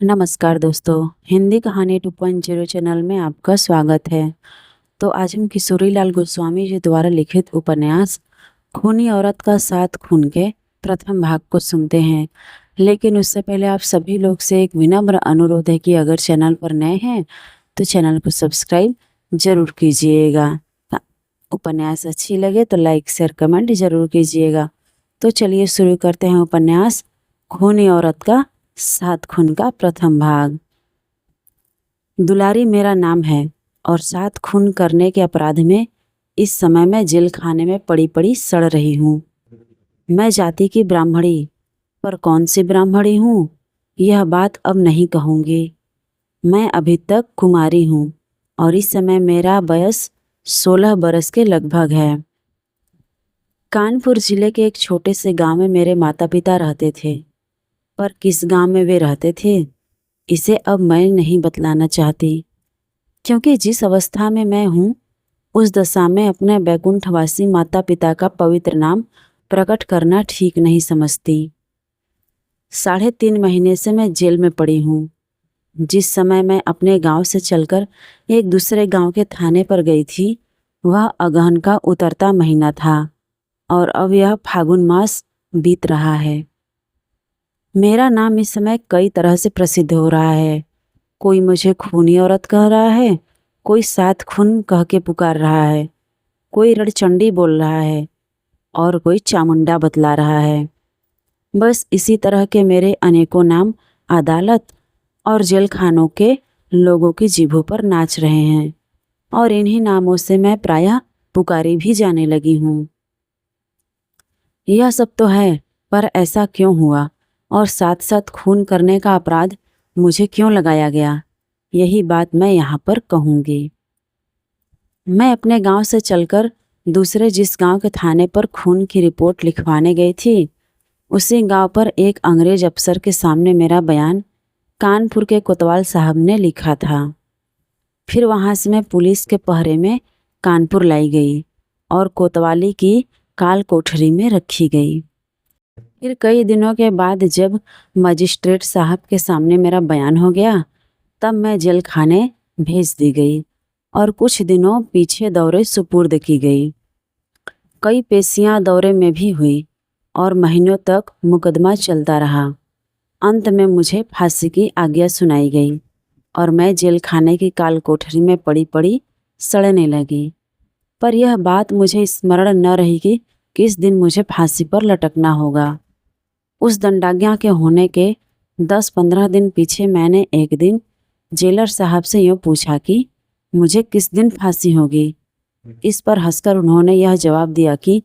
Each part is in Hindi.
नमस्कार दोस्तों, हिंदी कहानी 2.0 चैनल में आपका स्वागत है। तो आज हम किशोरीलाल गोस्वामी जी द्वारा लिखित उपन्यास खूनी औरत का साथ खून के प्रथम भाग को सुनते हैं। लेकिन उससे पहले आप सभी लोग से एक विनम्र अनुरोध है कि अगर चैनल पर नए हैं तो चैनल को सब्सक्राइब जरूर कीजिएगा। उपन्यास अच्छी लगे तो लाइक शेयर कमेंट जरूर कीजिएगा। तो चलिए शुरू करते हैं उपन्यास खूनी औरत का सात खून का प्रथम भाग। दुलारी मेरा नाम है और सात खून करने के अपराध में इस समय मैं जेल खाने में पड़ी पड़ी सड़ रही हूँ। मैं जाति की ब्राह्मणी, पर कौन सी ब्राह्मणी हूँ यह बात अब नहीं कहूँगी। मैं अभी तक कुमारी हूँ और इस समय मेरा वयस 16 बरस के लगभग है। कानपुर जिले के एक छोटे से गांव में मेरे माता पिता रहते थे, पर किस गांव में वे रहते थे इसे अब मैं नहीं बतलाना चाहती, क्योंकि जिस अवस्था में मैं हूँ उस दशा में अपने बैकुंठवासी माता पिता का पवित्र नाम प्रकट करना ठीक नहीं समझती। 3.5 महीने से मैं जेल में पड़ी हूँ। जिस समय मैं अपने गांव से चलकर एक दूसरे गांव के थाने पर गई थी वह अगहन का उतरता महीना था और अब यह फागुन मास बीत रहा है। मेरा नाम इस समय कई तरह से प्रसिद्ध हो रहा है। कोई मुझे खूनी औरत कह रहा है, कोई सात खून कह के पुकार रहा है, कोई रणचंडी बोल रहा है और कोई चामुंडा बतला रहा है। बस इसी तरह के मेरे अनेकों नाम अदालत और जेल खानों के लोगों की जीभों पर नाच रहे हैं और इन्हीं नामों से मैं प्रायः पुकारी भी जाने लगी हूँ। यह सब तो है, पर ऐसा क्यों हुआ और साथ साथ खून करने का अपराध मुझे क्यों लगाया गया, यही बात मैं यहाँ पर कहूँगी। मैं अपने गांव से चलकर दूसरे जिस गांव के थाने पर खून की रिपोर्ट लिखवाने गई थी उसी गांव पर एक अंग्रेज अफसर के सामने मेरा बयान कानपुर के कोतवाल साहब ने लिखा था। फिर वहाँ से मैं पुलिस के पहरे में कानपुर लाई गई और कोतवाली की काल कोठरी में रखी गई। फिर कई दिनों के बाद जब मजिस्ट्रेट साहब के सामने मेरा बयान हो गया तब मैं जेल खाने भेज दी गई और कुछ दिनों पीछे दौरे सुपुर्द की गई। कई पेशियां दौरे में भी हुई और महीनों तक मुकदमा चलता रहा। अंत में मुझे फांसी की आज्ञा सुनाई गई और मैं जेल खाने की काल कोठरी में पड़ी पड़ी सड़ने लगी। पर यह बात मुझे स्मरण न रही कि किस दिन मुझे फांसी पर लटकना होगा। उस दंडाज्ञा के होने के 10-15 दिन पीछे मैंने एक दिन जेलर साहब से यूँ पूछा कि मुझे किस दिन फांसी होगी। इस पर हंसकर उन्होंने यह जवाब दिया कि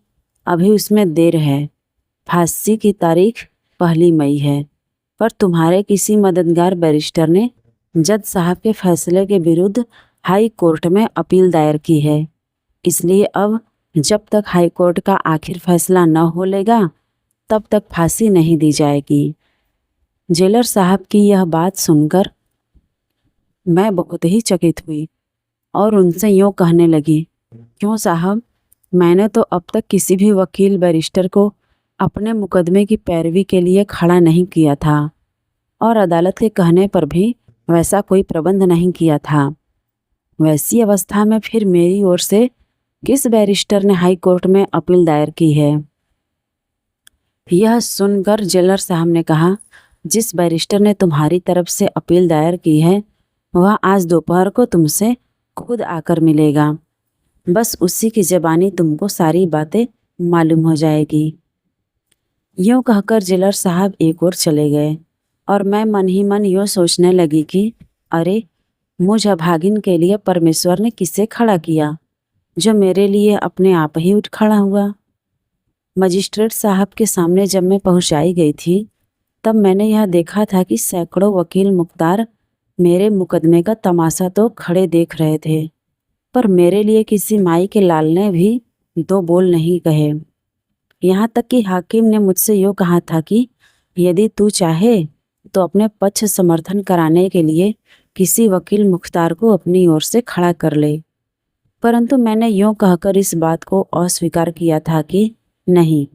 अभी उसमें देर है, फांसी की तारीख 1 मई है, पर तुम्हारे किसी मददगार बैरिस्टर ने जज साहब के फैसले के विरुद्ध हाई कोर्ट में अपील दायर की है, इसलिए अब जब तक हाई कोर्ट का आखिर फैसला न हो लेगा तब तक फांसी नहीं दी जाएगी। जेलर साहब की यह बात सुनकर मैं बहुत ही चकित हुई और उनसे यूँ कहने लगी, क्यों साहब, मैंने तो अब तक किसी भी वकील बैरिस्टर को अपने मुकदमे की पैरवी के लिए खड़ा नहीं किया था और अदालत के कहने पर भी वैसा कोई प्रबंध नहीं किया था। वैसी अवस्था में फिर मेरी ओर से किस बैरिस्टर ने हाई कोर्ट में अपील दायर की है। यह सुनकर जेलर साहब ने कहा, जिस बैरिस्टर ने तुम्हारी तरफ से अपील दायर की है वह आज दोपहर को तुमसे खुद आकर मिलेगा। बस उसी की ज़बानी तुमको सारी बातें मालूम हो जाएगी। यूँ कहकर जेलर साहब एक ओर चले गए और मैं मन ही मन यूँ सोचने लगी कि अरे, मुझ अभागिन के लिए परमेश्वर ने किसे खड़ा किया जो मेरे लिए अपने आप ही उठ खड़ा हुआ। मजिस्ट्रेट साहब के सामने जब मैं पहुंचाई गई थी तब मैंने यह देखा था कि सैकड़ों वकील मुख्तार मेरे मुकदमे का तमाशा तो खड़े देख रहे थे, पर मेरे लिए किसी माई के लाल ने भी 2 बोल नहीं कहे। यहाँ तक कि हाकिम ने मुझसे यूँ कहा था कि यदि तू चाहे तो अपने पक्ष समर्थन कराने के लिए किसी वकील मुख्तार को अपनी ओर से खड़ा कर ले, परंतु मैंने यूँ कहकर इस बात को अस्वीकार किया था कि नहीं,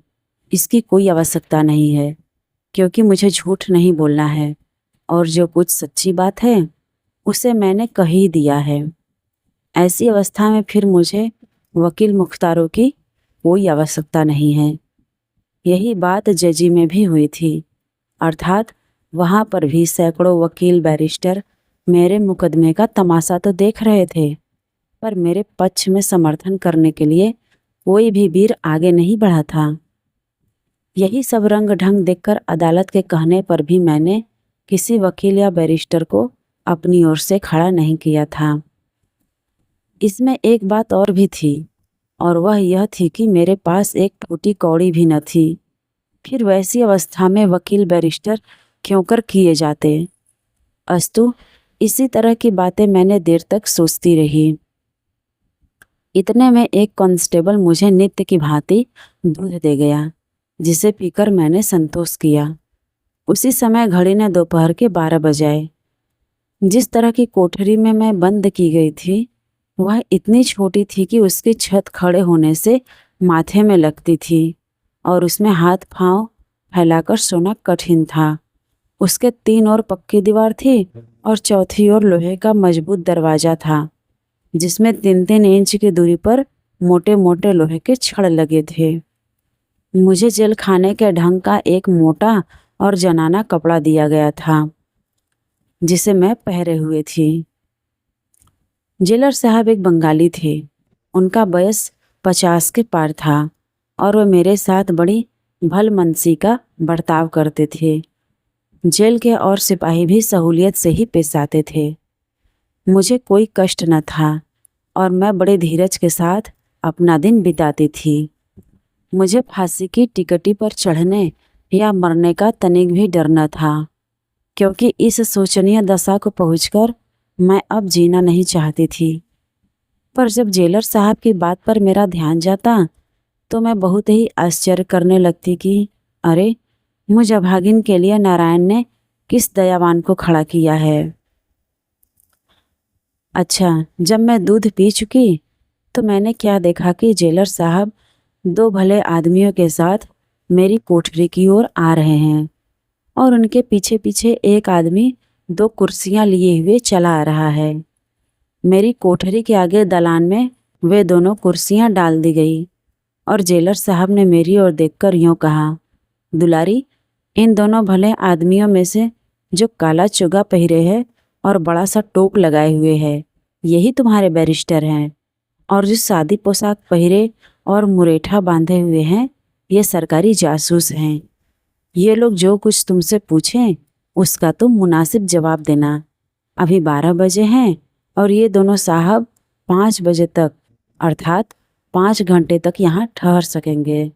इसकी कोई आवश्यकता नहीं है, क्योंकि मुझे झूठ नहीं बोलना है। और जो कुछ सच्ची बात है उसे मैंने कह ही दिया है। ऐसी अवस्था में फिर मुझे वकील मुख्तारों की कोई आवश्यकता नहीं है। यही बात जजी में भी हुई थी, अर्थात वहाँ पर भी सैकड़ों वकील बैरिस्टर मेरे मुकदमे का तमाशा तो देख रहे थे, पर मेरे पक्ष में समर्थन करने के लिए कोई भी वीर आगे नहीं बढ़ा था। यही सब रंग ढंग देखकर अदालत के कहने पर भी मैंने किसी वकील या बैरिस्टर को अपनी ओर से खड़ा नहीं किया था। इसमें एक बात और भी थी, और वह यह थी कि मेरे पास एक फूटी कौड़ी भी न थी। फिर वैसी अवस्था में वकील बैरिस्टर क्यों कर किए जाते। अस्तु, इसी तरह की बातें मैंने देर तक सोचती रही। इतने में एक कांस्टेबल मुझे नित्य की भांति दूध दे गया, जिसे पीकर मैंने संतोष किया। उसी समय घड़ी ने दोपहर के 12 बजाए। जिस तरह की कोठरी में मैं बंद की गई थी वह इतनी छोटी थी कि उसकी छत खड़े होने से माथे में लगती थी और उसमें हाथ पांव फैलाकर सोना कठिन था। उसके 3 ओर पक्की दीवार थी और चौथी ओर लोहे का मजबूत दरवाज़ा था, जिसमें 3-3 इंच की दूरी पर मोटे मोटे लोहे के छड़ लगे थे। मुझे जेल खाने के ढंग का एक मोटा और जनाना कपड़ा दिया गया था, जिसे मैं पहरे हुए थी। जेलर साहब एक बंगाली थे। उनका वयस 50 के पार था और वह मेरे साथ बड़ी भलमनसी का बर्ताव करते थे। जेल के और सिपाही भी सहूलियत से ही पेश आते थे। मुझे कोई कष्ट न था और मैं बड़े धीरज के साथ अपना दिन बिताती थी। मुझे फांसी की टिकटी पर चढ़ने या मरने का तनिक भी डर न था, क्योंकि इस शोचनीय दशा को पहुंचकर मैं अब जीना नहीं चाहती थी। पर जब जेलर साहब की बात पर मेरा ध्यान जाता तो मैं बहुत ही आश्चर्य करने लगती कि अरे, मुझ अभागिन के लिए नारायण ने किस दयावान को खड़ा किया है। अच्छा, जब मैं दूध पी चुकी तो मैंने क्या देखा कि जेलर साहब 2 भले आदमियों के साथ मेरी कोठरी की ओर आ रहे हैं और उनके पीछे पीछे एक आदमी 2 कुर्सियां लिए हुए चला आ रहा है। मेरी कोठरी के आगे दलान में वे दोनों कुर्सियां डाल दी गई और जेलर साहब ने मेरी ओर देखकर यूँ कहा, दुलारी, इन दोनों भले आदमियों में से जो काला चोगा पहरे है और बड़ा सा टोप लगाए हुए है, यही तुम्हारे बैरिस्टर हैं, और जो सादी पोशाक पहरे और मुरेठा बांधे हुए हैं, ये सरकारी जासूस हैं। ये लोग जो कुछ तुमसे पूछें उसका तुम मुनासिब जवाब देना। अभी 12 बजे हैं और ये दोनों साहब 5 बजे तक अर्थात 5 घंटे तक यहाँ ठहर सकेंगे।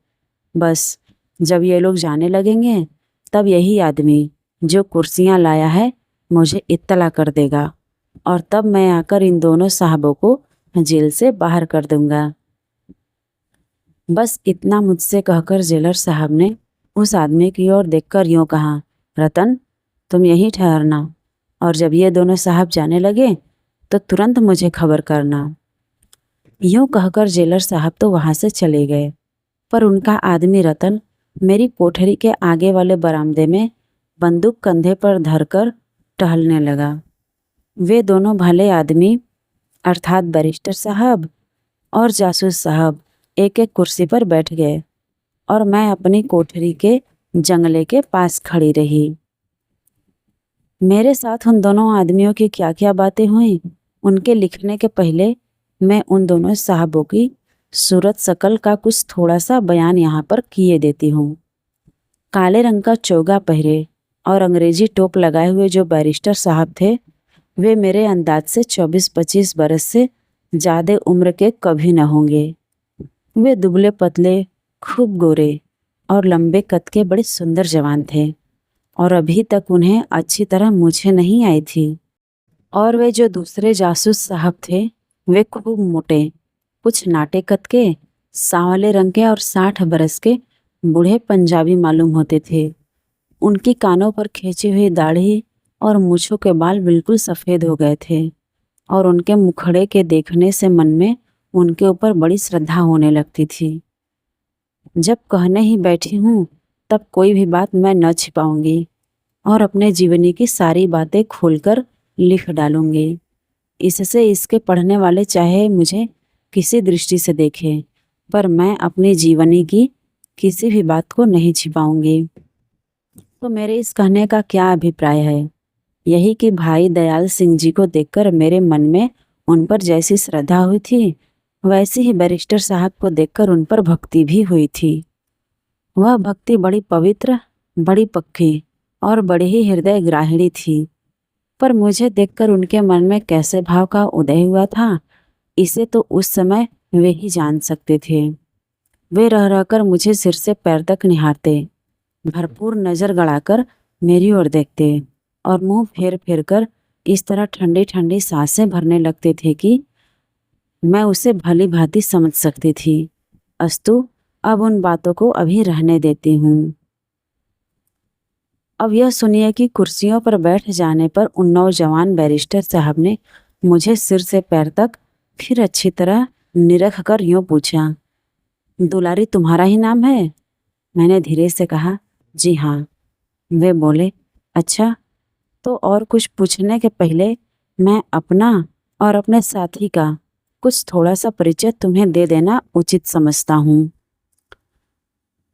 बस जब ये लोग जाने लगेंगे तब यही आदमी जो कुर्सियाँ लाया है मुझे इत्तला कर देगा और तब मैं आकर इन दोनों साहबों को जेल से बाहर कर दूंगा। बस इतना मुझसे कहकर जेलर साहब ने उस आदमी की ओर देखकर यूँ कहा, रतन, तुम यहीं ठहरना और जब ये दोनों साहब जाने लगे तो तुरंत मुझे खबर करना। यूँ कहकर जेलर साहब तो वहाँ से चले गए, पर उनका आदमी रतन मेरी कोठरी के आगे वाले बरामदे में बंदूक कंधे पर धरकर टहलने लगा। वे दोनों भले आदमी अर्थात बैरिस्टर साहब और जासूस साहब एक एक कुर्सी पर बैठ गए और मैं अपनी कोठरी के जंगले के पास खड़ी रही। मेरे साथ उन दोनों आदमियों की क्या क्या बातें हुई, उनके लिखने के पहले मैं उन दोनों साहबों की सूरत शकल का कुछ थोड़ा सा बयान यहाँ पर किए देती हूँ। काले रंग का चोगा पहरे और अंग्रेजी टोप लगाए हुए जो बैरिस्टर साहब थे, वे मेरे अंदाज से 24-25 बरस से ज़्यादा उम्र के कभी न होंगे। वे दुबले पतले, खूब गोरे और लंबे कद के बड़े सुंदर जवान थे और अभी तक उन्हें अच्छी तरह मूछें नहीं आई थी। और वे जो दूसरे जासूस साहब थे वे खूब मोटे, कुछ नाटे कद के, सांवले रंग के और 60 बरस के बूढ़े पंजाबी मालूम होते थे। उनकी कानों पर खींची हुई दाढ़ी और मूछों के बाल बिल्कुल सफ़ेद हो गए थे और उनके मुखड़े के देखने से मन में उनके ऊपर बड़ी श्रद्धा होने लगती थी। जब कहने ही बैठी हूँ तब कोई भी बात मैं न छिपाऊंगी। और अपने जीवनी की सारी बातें खोलकर लिख डालूंगी। इससे इसके पढ़ने वाले चाहे मुझे किसी दृष्टि से देखें, पर मैं अपनी जीवनी की किसी भी बात को नहीं छिपाऊंगी। तो मेरे इस कहने का क्या अभिप्राय है? यही कि भाई दयाल सिंह जी को देखकर मेरे मन में उन पर जैसी श्रद्धा हुई थी, वैसी ही बैरिस्टर साहब को देखकर उन पर भक्ति भी हुई थी। वह भक्ति बड़ी पवित्र, बड़ी पक्की और बड़ी ही हृदय ग्राहिणी थी। पर मुझे देखकर उनके मन में कैसे भाव का उदय हुआ था, इसे तो उस समय वे ही जान सकते थे। वे रह रहकर मुझे सिर से पैर तक निहारते, भरपूर नजर गड़ाकर मेरी ओर देखते और मुंह फेर फेर कर इस तरह ठंडी ठंडी सांसें भरने लगते थे कि मैं उसे भली भांति समझ सकती थी। अस्तु, अब उन बातों को अभी रहने देती हूँ। अब यह सुनिए कि कुर्सियों पर बैठ जाने पर उन नौजवान बैरिस्टर साहब ने मुझे सिर से पैर तक फिर अच्छी तरह निरख कर यूँ पूछा, दुलारी तुम्हारा ही नाम है? मैंने धीरे से कहा, जी हाँ। वे बोले, अच्छा, तो और कुछ पूछने के पहले मैं अपना और अपने साथी का कुछ थोड़ा सा परिचय तुम्हें दे देना उचित समझता हूँ।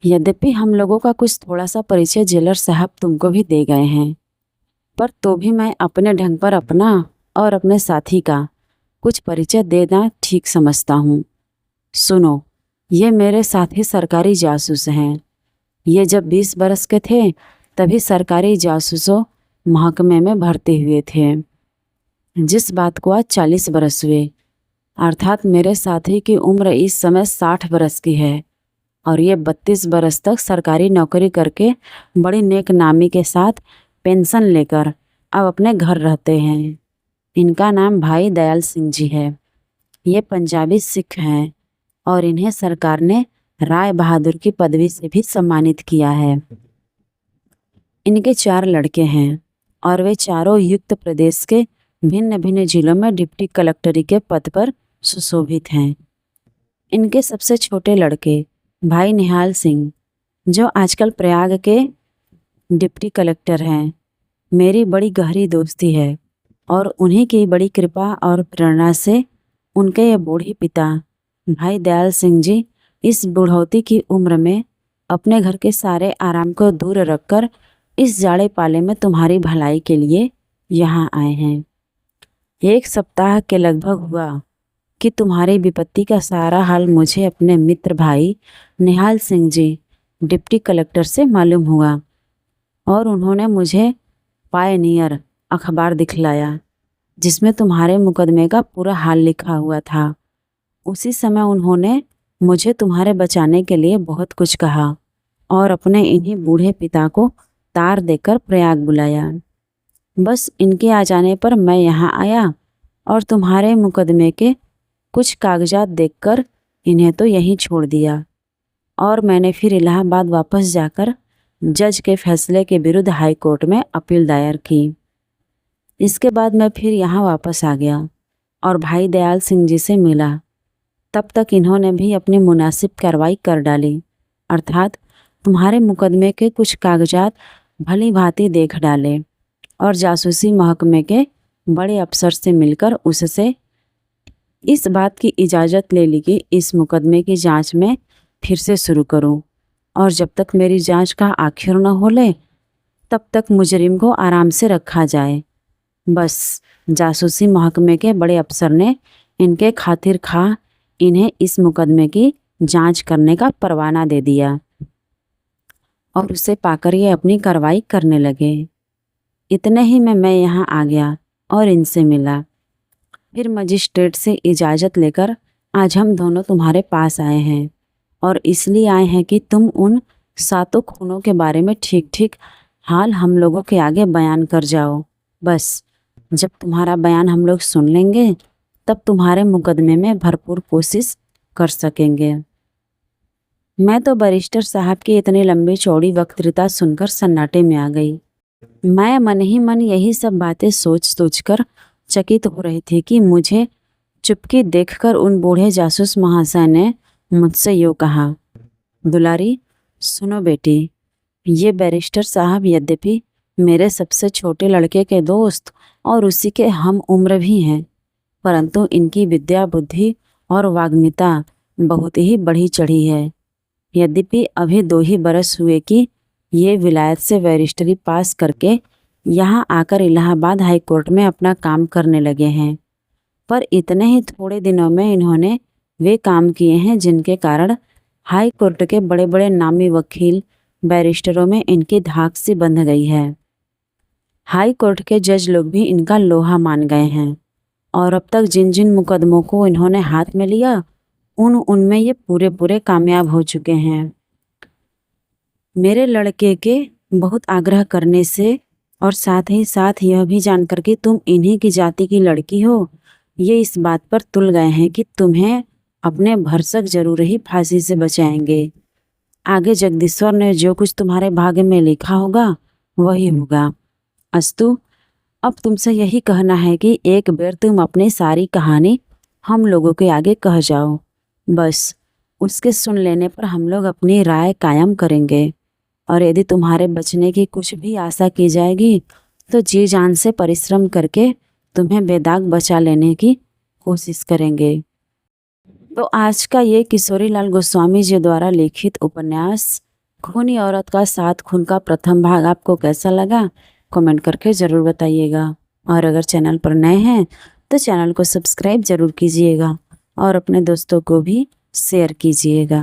यद्यपि हम लोगों का कुछ थोड़ा सा परिचय जेलर साहब तुमको भी दे गए हैं, पर तो भी मैं अपने ढंग पर अपना और अपने साथी का कुछ परिचय देना ठीक समझता हूँ। सुनो, ये मेरे साथी सरकारी जासूस हैं। ये जब 20 बरस के थे तभी सरकारी जासूसों महकमे में भर्ती हुए थे, जिस बात को आज 40 बरस हुए। अर्थात मेरे साथी की उम्र इस समय 60 बरस की है और ये 32 बरस तक सरकारी नौकरी करके बड़ी नेक नामी के साथ पेंशन लेकर अब अपने घर रहते हैं। इनका नाम भाई दयाल सिंह जी है। ये पंजाबी सिख हैं और इन्हें सरकार ने राय बहादुर की पदवी से भी सम्मानित किया है। इनके 4 लड़के हैं और वे चारों युक्त प्रदेश के भिन्न भिन्न जिलों में डिप्टी कलेक्टरी के पद पर सुशोभित हैं। इनके सबसे छोटे लड़के भाई निहाल सिंह, जो आजकल प्रयाग के डिप्टी कलेक्टर हैं, मेरी बड़ी गहरी दोस्ती है और उन्हीं की बड़ी कृपा और प्रेरणा से उनके ये बूढ़े पिता भाई दयाल सिंह जी इस बुढ़ौती की उम्र में अपने घर के सारे आराम को दूर रखकर इस जाड़े पाले में तुम्हारी भलाई के लिए यहाँ आए हैं। 1 सप्ताह के लगभग हुआ कि तुम्हारी विपत्ति का सारा हाल मुझे अपने मित्र भाई निहाल सिंह जी डिप्टी कलेक्टर से मालूम हुआ और उन्होंने मुझे पायनियर अखबार दिखलाया, जिसमें तुम्हारे मुकदमे का पूरा हाल लिखा हुआ था। उसी समय उन्होंने मुझे तुम्हारे बचाने के लिए बहुत कुछ कहा और अपने इन्हीं बूढ़े पिता को तार देकर प्रयाग बुलाया। बस इनके आ जाने पर मैं यहाँ आया और तुम्हारे मुकदमे के कुछ कागजात देखकर इन्हें तो यहीं छोड़ दिया और मैंने फिर इलाहाबाद वापस जाकर जज के फैसले के विरुद्ध हाई कोर्ट में अपील दायर की। इसके बाद मैं फिर यहाँ वापस आ गया और भाई दयाल सिंह जी से मिला। तब तक इन्होंने भी अपनी मुनासिब कार्रवाई कर डाली, अर्थात तुम्हारे मुकदमे के कुछ कागजात भली भांति देख डाले और जासूसी महकमे के बड़े अफसर से मिलकर उससे इस बात की इजाज़त ले ली कि इस मुकदमे की जांच में फिर से शुरू करूं और जब तक मेरी जांच का आखिर न हो ले तब तक मुजरिम को आराम से रखा जाए। बस जासूसी महकमे के बड़े अफसर ने इनके खातिर खा इन्हें इस मुकदमे की जांच करने का परवाना दे दिया और उसे पाकर ये अपनी कार्रवाई करने लगे। इतने ही में मैं यहाँ आ गया और इनसे मिला। फिर मजिस्ट्रेट से इजाज़त लेकर आज हम दोनों तुम्हारे पास आए हैं और इसलिए आए हैं कि तुम उन 7 खूनों के बारे में ठीक ठीक हाल हम लोगों के आगे बयान कर जाओ। बस जब तुम्हारा बयान हम लोग सुन लेंगे तब तुम्हारे मुकदमे में भरपूर कोशिश कर सकेंगे। मैं तो बैरिस्टर साहब की इतनी लंबी चौड़ी वक्तृता सुनकर सन्नाटे में आ गई। मैं मन ही मन यही सब बातें सोच कर चकित हो रही थी कि मुझे चुपके देखकर उन बूढ़े जासूस महाशय ने मुझसे यूँ कहा, दुलारी सुनो बेटी, ये बैरिस्टर साहब यद्यपि मेरे सबसे छोटे लड़के के दोस्त और उसी के हम उम्र भी हैं, परंतु इनकी विद्या बुद्धि और वाग्मिता बहुत ही बढ़ी चढ़ी है। यद्यपि अभी 2 ही बरस हुए कि ये विलायत से बैरिस्टरी पास करके यहाँ आकर इलाहाबाद हाई कोर्ट में अपना काम करने लगे हैं, पर इतने ही थोड़े दिनों में इन्होंने वे काम किए हैं जिनके कारण हाई कोर्ट के बड़े बड़े नामी वकील बैरिस्टरों में इनकी धाक सी बंध गई है। हाई कोर्ट के जज लोग भी इनका लोहा मान गए हैं और अब तक जिन जिन मुकदमों को इन्होंने हाथ में लिया उनमें ये पूरे पूरे कामयाब हो चुके हैं। मेरे लड़के के बहुत आग्रह करने से और साथ ही साथ यह भी जानकर कि तुम इन्हीं की जाति की लड़की हो, ये इस बात पर तुल गए हैं कि तुम्हें अपने भरसक जरूर ही फांसी से बचाएंगे। आगे जगदीश्वर ने जो कुछ तुम्हारे भाग्य में लिखा होगा वही होगा। अस्तु, अब तुमसे यही कहना है कि एक बार तुम अपनी सारी कहानी हम लोगों के आगे कह जाओ, बस उसके सुन लेने पर हम लोग अपनी राय कायम करेंगे और यदि तुम्हारे बचने की कुछ भी आशा की जाएगी तो जी जान से परिश्रम करके तुम्हें बेदाग बचा लेने की कोशिश करेंगे। तो आज का ये किशोरीलाल गोस्वामी जी द्वारा लिखित उपन्यास खूनी औरत का 7 खून का प्रथम भाग आपको कैसा लगा कमेंट करके ज़रूर बताइएगा। और अगर चैनल पर नए हैं तो चैनल को सब्सक्राइब ज़रूर कीजिएगा और अपने दोस्तों को भी शेयर कीजिएगा।